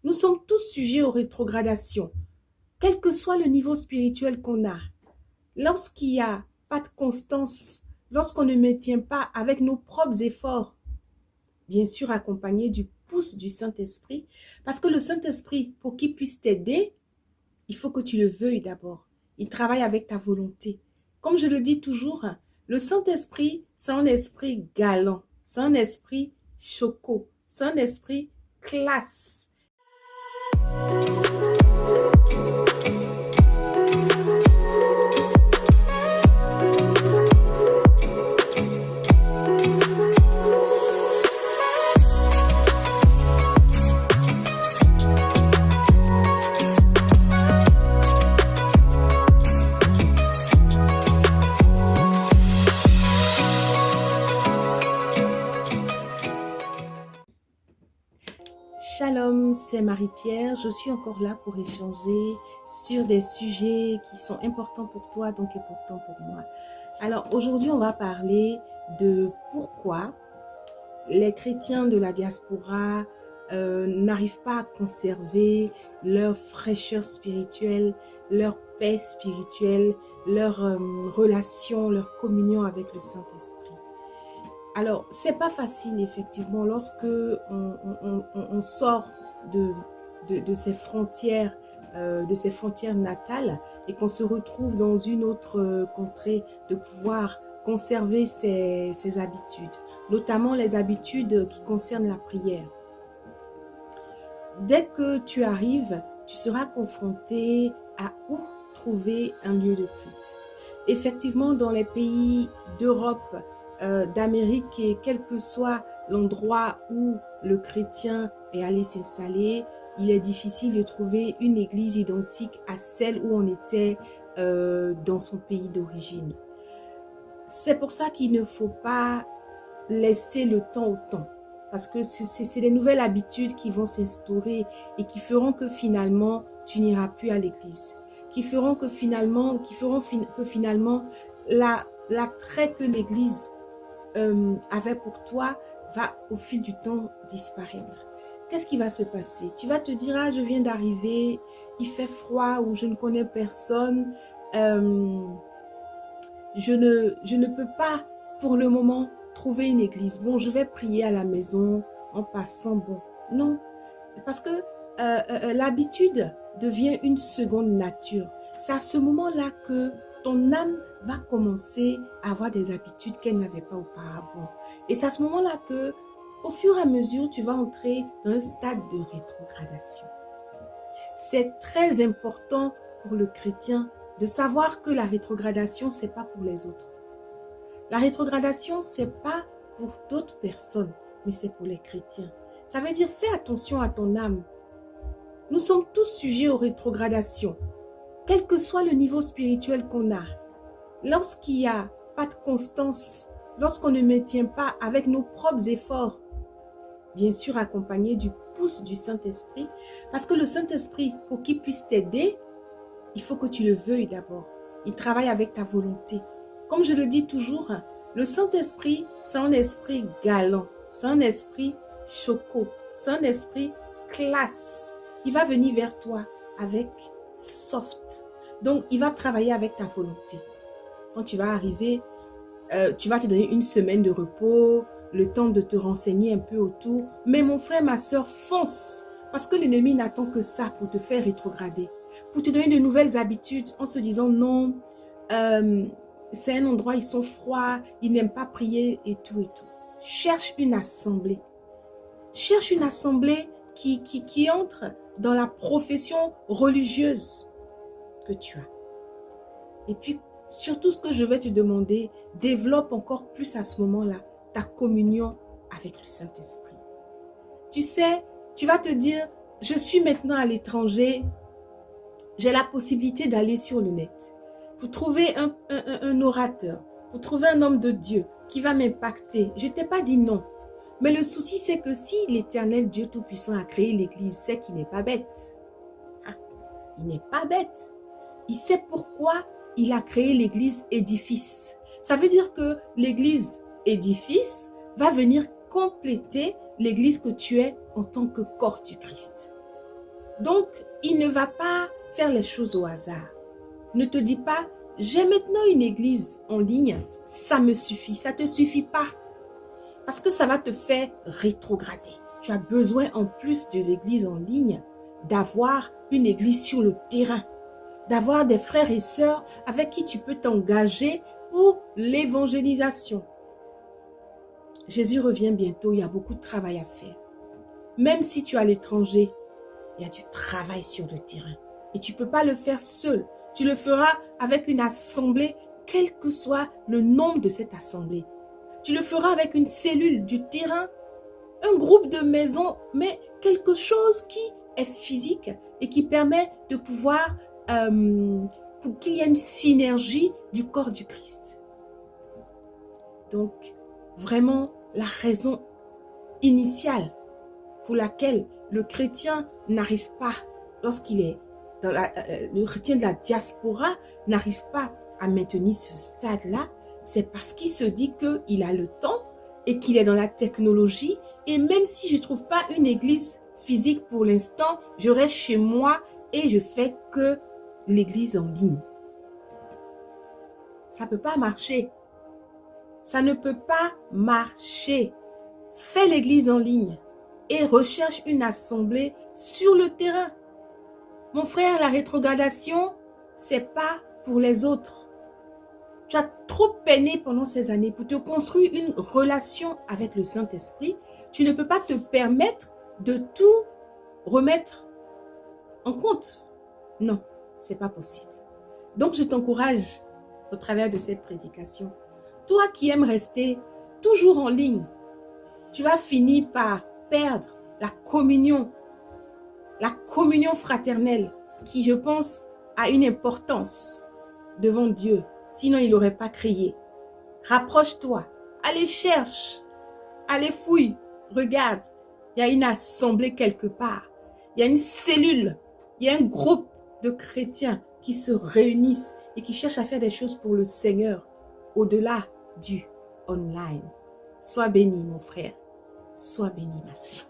Nous sommes tous sujets aux rétrogradations, quel que soit le niveau spirituel qu'on a. Lorsqu'il n'y a pas de constance, lorsqu'on ne maintient pas avec nos propres efforts, bien sûr accompagné du pouce du Saint-Esprit, parce que le Saint-Esprit, pour qu'il puisse t'aider, il faut que tu le veuilles d'abord. Il travaille avec ta volonté. Comme je le dis toujours, le Saint-Esprit, c'est un esprit galant, c'est un esprit choco, c'est un esprit classe. Shalom, c'est Marie-Pierre. Je suis encore là pour échanger sur des sujets qui sont importants pour toi, donc importants pour moi. Alors aujourd'hui, on va parler de pourquoi les chrétiens de la diaspora n'arrivent pas à conserver leur fraîcheur spirituelle, leur paix spirituelle, leur relation, leur communion avec le Saint-Esprit. Alors, c'est pas facile, effectivement, lorsque on sort de ces frontières, natales et qu'on se retrouve dans une autre contrée, de pouvoir conserver ses habitudes, notamment les habitudes qui concernent la prière. Dès que tu arrives, tu seras confronté à où trouver un lieu de culte. Effectivement, dans les pays d'Europe, d'Amérique, et quel que soit l'endroit où le chrétien est allé s'installer, il est difficile de trouver une église identique à celle où on était dans son pays d'origine. C'est pour ça qu'il ne faut pas laisser le temps au temps, parce que c'est des nouvelles habitudes qui vont s'instaurer et qui feront que finalement tu n'iras plus à l'église, qui feront que finalement l'attrait que l'église avait pour toi va au fil du temps disparaître. Qu'est-ce qui va se passer? Tu vas te dire, ah, je viens d'arriver, il fait froid ou je ne connais personne, je ne peux pas pour le moment trouver une église. Bon, je vais prier à la maison en passant. Bon, non, parce que l'habitude devient une seconde nature. C'est à ce moment-là que ton âme va commencer à avoir des habitudes qu'elle n'avait pas auparavant. Et c'est à ce moment-là que, au fur et à mesure, tu vas entrer dans un stade de rétrogradation. C'est très important pour le chrétien de savoir que la rétrogradation, ce n'est pas pour les autres. La rétrogradation, ce n'est pas pour d'autres personnes, mais c'est pour les chrétiens. Ça veut dire, fais attention à ton âme. Nous sommes tous sujets aux rétrogradations, quel que soit le niveau spirituel qu'on a. Lorsqu'il n'y a pas de constance, lorsqu'on ne maintient pas avec nos propres efforts, bien sûr accompagné du pouce du Saint-Esprit, parce que le Saint-Esprit, pour qu'il puisse t'aider, il faut que tu le veuilles d'abord. Il travaille avec ta volonté. Comme je le dis toujours, le Saint-Esprit, c'est un esprit galant, c'est un esprit choco, c'est un esprit classe. Il va venir vers toi avec soft. Donc, il va travailler avec ta volonté. Quand tu vas arriver, tu vas te donner une semaine de repos, le temps de te renseigner un peu autour. Mais mon frère, ma soeur, fonce. Parce que l'ennemi n'attend que ça pour te faire rétrograder. Pour te donner de nouvelles habitudes en se disant non, c'est un endroit, ils sont froids, ils n'aiment pas prier et tout et tout. Cherche une assemblée. Cherche une assemblée qui entre dans la profession religieuse que tu as. Et puis, surtout ce que je vais te demander, développe encore plus à ce moment-là ta communion avec le Saint-Esprit. Tu sais, tu vas te dire, je suis maintenant à l'étranger, j'ai la possibilité d'aller sur le net pour trouver un orateur, pour trouver un homme de Dieu qui va m'impacter. Je ne t'ai pas dit non. Mais le souci, c'est que si l'Éternel Dieu Tout-Puissant a créé l'Église, c'est qu'il n'est pas bête. Ah, il n'est pas bête. Il sait pourquoi il a créé l'Église édifice. Ça veut dire que l'Église édifice va venir compléter l'Église que tu es en tant que corps du Christ. Donc, il ne va pas faire les choses au hasard. Ne te dis pas, j'ai maintenant une église en ligne, ça me suffit. Ça ne te suffit pas. Parce que ça va te faire rétrograder. Tu as besoin, en plus de l'église en ligne, d'avoir une église sur le terrain, d'avoir des frères et sœurs avec qui tu peux t'engager pour l'évangélisation. Jésus revient bientôt, il y a beaucoup de travail à faire. Même si tu es à l'étranger, il y a du travail sur le terrain. Et tu ne peux pas le faire seul. Tu le feras avec une assemblée, quel que soit le nombre de cette assemblée. Tu le feras avec une cellule du terrain, un groupe de maison, mais quelque chose qui est physique et qui permet de pouvoir, pour qu'il y ait une synergie du corps du Christ. Donc, vraiment, la raison initiale pour laquelle le chrétien n'arrive pas, lorsqu'il est dans le chrétien de la diaspora n'arrive pas à maintenir ce stade-là, c'est parce qu'il se dit qu'il a le temps et qu'il est dans la technologie. Et même si je ne trouve pas une église physique pour l'instant, je reste chez moi et je fais que l'église en ligne. Ça ne peut pas marcher. Ça ne peut pas marcher. Fais l'église en ligne et recherche une assemblée sur le terrain. Mon frère, la rétrogradation, ce n'est pas pour les autres. Tu as trop peiné pendant ces années pour te construire une relation avec le Saint-Esprit. Tu ne peux pas te permettre de tout remettre en compte. Non, ce n'est pas possible. Donc, je t'encourage au travers de cette prédication. Toi qui aimes rester toujours en ligne, tu vas finir par perdre la communion fraternelle qui, je pense, a une importance devant Dieu. Sinon, il n'aurait pas crié. Rapproche-toi, allez cherche, allez fouille, regarde. Il y a une assemblée quelque part. Il y a une cellule, il y a un groupe de chrétiens qui se réunissent et qui cherchent à faire des choses pour le Seigneur au-delà du online. Sois béni, mon frère. Sois béni, ma sœur.